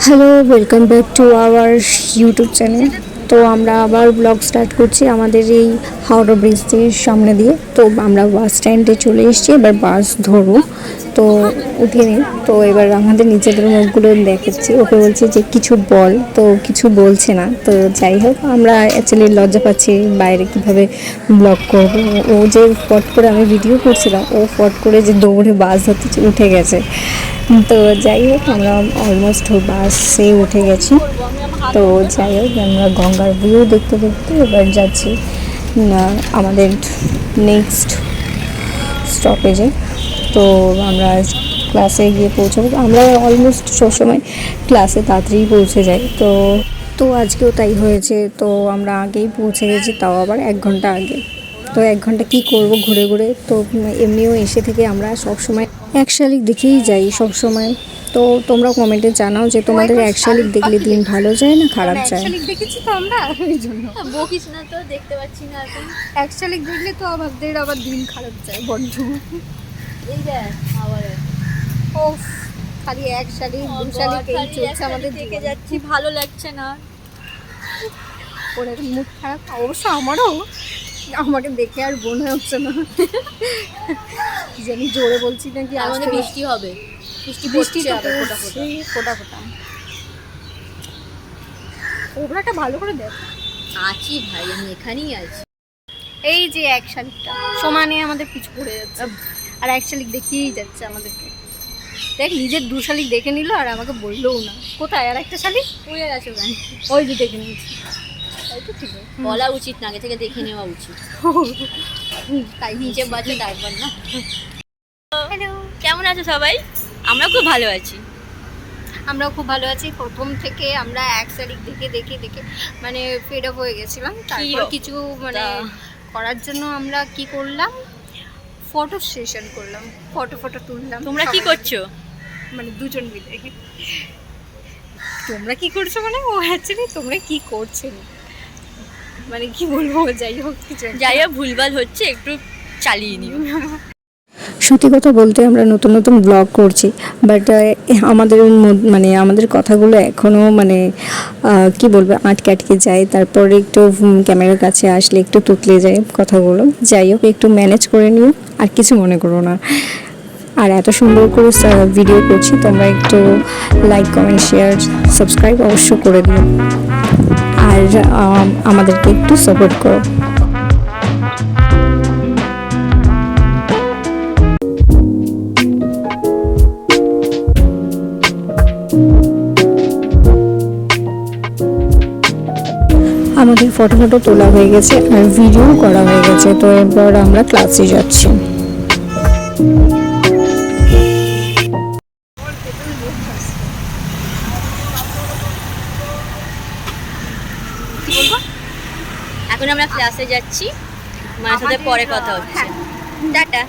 Hello, welcome back to our YouTube channel. তো আমরা আবার ব্লগ স্টার্ট করছি আমাদের এই হাওড়া ব্রিজের সামনে দিয়ে। তো আমরা বাস স্ট্যান্ডে চলে এসেছি, এবার বাস ধরবো। তো উঠে নিই। তো এবার আমাদের নিজেদের মুখগুলো দেখাচ্ছি, ওকে বলছি যে কিছু বল, তো কিছু বলছে না। তো যাই হোক, আমরা অ্যাকচুয়ালি লজ্জা পাচ্ছি বাইরে কিভাবে ব্লগ করবো। ও যে ফট করে আমি ভিডিও করছিলাম, ও ফট করে যে দৌড়ে বাস ধরতে উঠে গেছে। তো যাই হোক, আমরা অলমোস্ট বাসে উঠে গেছি। তো যাই হোক, আমরা গঙ্গার ভিউ দেখতে দেখতে এবার যাচ্ছি আমাদের নেক্সট স্টপেজে। তো আমরা ক্লাসে গিয়ে পৌঁছাবো। আমরা অলমোস্ট সবসময় ক্লাসে তাড়াতাড়ি পৌঁছে যাই। তো তো আজকেও তাই হয়েছে। তো আমরা আগেই পৌঁছে গেছি, তাও আবার 1 ঘন্টা আগে। তো 1 ঘন্টা কী করবো ঘুরে ঘুরে। তো এমনিও এসে থেকে আমরা সবসময় এক শালিক দেখেই যাই সব সময়। তো তোমরা কমেন্টে জানাও যে তোমাদের এক শালিক দেখলে দিন ভালো যায় না খারাপ যায়। শালিক দেখেছি তো আমরা, এই জন্য বকিস না তো, দেখতে পাচ্ছি না এখন। এক শালিক দেখলে তো আমাদের আবার দিন খারাপ যায় বড্ড। এই দেখ আবার ও খালি এক শালিক দু শালিক এই চলছে আমাদের দেখে জীবন। যাচ্ছি, ভালো লাগছে না। ওর এখন মুড খারাপ, অবশ্য আমারও। আমাকে দেখে আর মনে হচ্ছে না কি জানি জোরে বলছি নাকি আমাদের আস্তে। বৃষ্টি হবে, বৃষ্টি বৃষ্টি পড়ছে তো আবার ফোঁটা ফোঁটা। ফোটা ফোটা। ওগুলাটা ভালো করে দেখ। আছি ভাই, আমি এখানেই আছি। এই যে এক শালিকটা সমানে আমাদের পিছু পড়ে যাচ্ছে, আর এক শালিক দেখিয়েই যাচ্ছে আমাদেরকে। দেখ, নিজের দু শালিক দেখে নিল আর আমাকে বললোও না কোথায় আর একটা শালিক। উড়ে গেছে ওখানে। ওই যে দেখে নিয়েছি, তাই তো ঠিক আছে। বলা উচিত না, আগে থেকে দেখে নেওয়া উচিত। তাই নিচে বাজে একবার না। হ্যালো, কেমন আছো সবাই? আমরা খুব ভালো আছি। আমরাও খুব ভালো আছি। প্রথম থেকে আমরা এক শালিক দেখে দেখে দেখে মানে ফেড আপ হয়ে গেছিলাম। তারপর কিছু মানে করার জন্য আমরা কি করলাম, ফটো সেশন করলাম, ফটো তুললাম। তোমরা কি করছো? মানে দুজন মিলে। তোমরা কি করছো মানে ও অ্যাকচুয়ালি তোমরা কি করছেন মানে কি বলবো, যাই হোক কিছু একটা। যাই হোক, ভুলভাল হচ্ছে, একটু চালিয়ে নিও। সত্যি কথা বলতে আমরা নতুন নতুন ব্লগ করছি, বাট আমাদের মানে আমাদের কথাগুলো এখনও মানে কি বলবো আটকে আটকে যায়। তারপরে একটু ক্যামেরার কাছে আসলে একটু তুতলে যায় কথাগুলো। যাই হোক, একটু ম্যানেজ করে নিও, আর কিছু মনে করো না। আর এত সুন্দর করে ভিডিও করছি, তোমরা একটু লাইক কমেন্ট শেয়ার সাবস্ক্রাইব অবশ্য করে দিও, আর আমাদেরকে একটু সাপোর্ট করো। আমাদের ফটো তোলা হয়ে গেছে আর ভিডিও করা হয়ে গেছে। তো এরপর আমরা ক্লাসে যাচ্ছি। কি বলবো? এখন আমরা ক্লাসে যাচ্ছি, মার সাথে পরে কথা হচ্ছে। টাটা।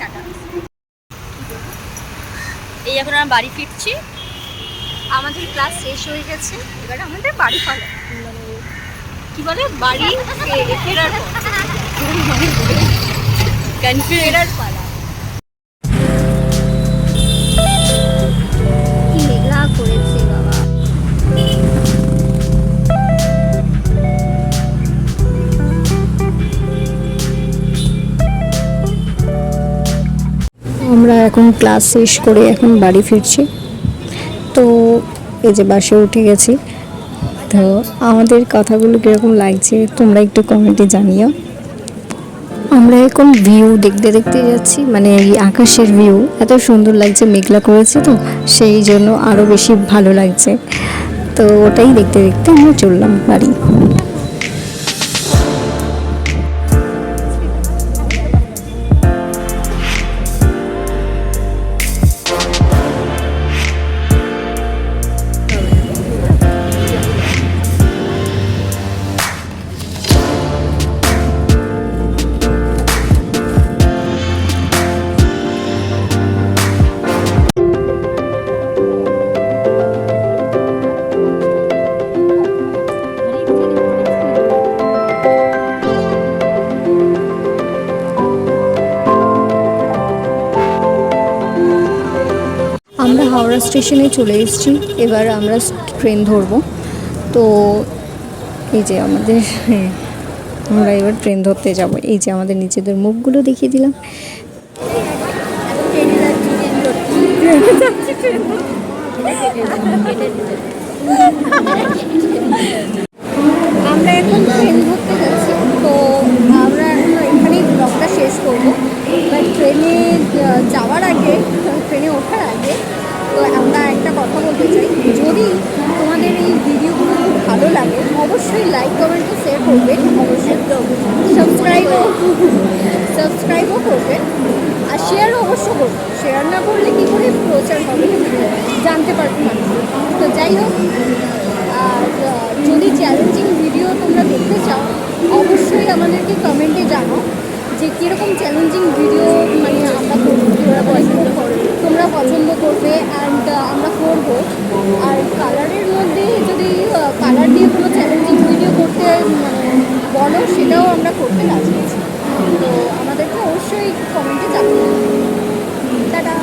এই এখন আমরা বাড়ি ফিরছি। আমাদের ক্লাস শেষ হয়ে গেছে, এবার আমাদের বাড়ি ফেরা, মানে কি বলে বাড়ি ফেরার কনফিউজ পালা। কি মেঘলা করেছে বাবা। আমরা এখন ক্লাস শেষ করে এখন বাড়ি ফিরছি। তো এই যে বাসে উঠে গেছি। তো আমাদের কথাগুলো কীরকম লাগছে তোমরা একটু কমেন্টে জানিও। আমরা এখন ভিউ দেখতে দেখতে যাচ্ছি, মানে এই আকাশের ভিউ এত সুন্দর লাগছে, মেঘলা করেছে তো সেই জন্য আরও বেশি ভালো লাগছে। তো ওটাই দেখতে দেখতে আমরা চললাম বাড়ি। হাওড়া স্টেশনে চলে এসেছি, এবার আমরা ট্রেন ধরবো। তো এই যে আমাদের আমরা এবার ট্রেন ধরতে যাব। এই যে আমাদের নিজেদের মুখগুলো দেখিয়ে দিলাম। আমরা এখন ট্রেন ধরতে যাচ্ছি, তো আমরা এখন এখানেই ব্লগটা শেষ করবো। এবার ট্রেনে যাওয়ার আগে, ট্রেনে ওঠার আগে তো আমরা একটা কথা বলতে চাই, যদি তোমাদের এই ভিডিওগুলো খুব ভালো লাগে অবশ্যই লাইক কমেন্ট ও শেয়ার করবেন, অবশ্যই সাবস্ক্রাইবও করবেন, আর শেয়ারও অবশ্য করবেন। শেয়ার না করলে কী করে প্রচার হবে, জানতে পারবে মানুষ। তো যাই হোক, আর যদি চ্যালেঞ্জিং ভিডিও তোমরা দেখতে চাও অবশ্যই আমাদেরকে কমেন্টে জানাও যে কীরকম চ্যালেঞ্জিং ভিডিও মানে আমরা করবো, তোমরা পছন্দ করবে অ্যান্ড আমরা করব। আর কালারের মধ্যে যদি কালার দিয়ে কোনো চ্যালেঞ্জিং ভিডিও করতে মানে বলো, সেটাও আমরা করতে রাজি আছি। তো আমাদেরকে অবশ্যই কমেন্টে জানাও। টাটা।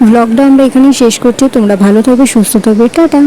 ব্লগটা আমরা এখানেই শেষ করছি। তোমরা ভালো থাকবে, সুস্থ থাকবে, টাটা।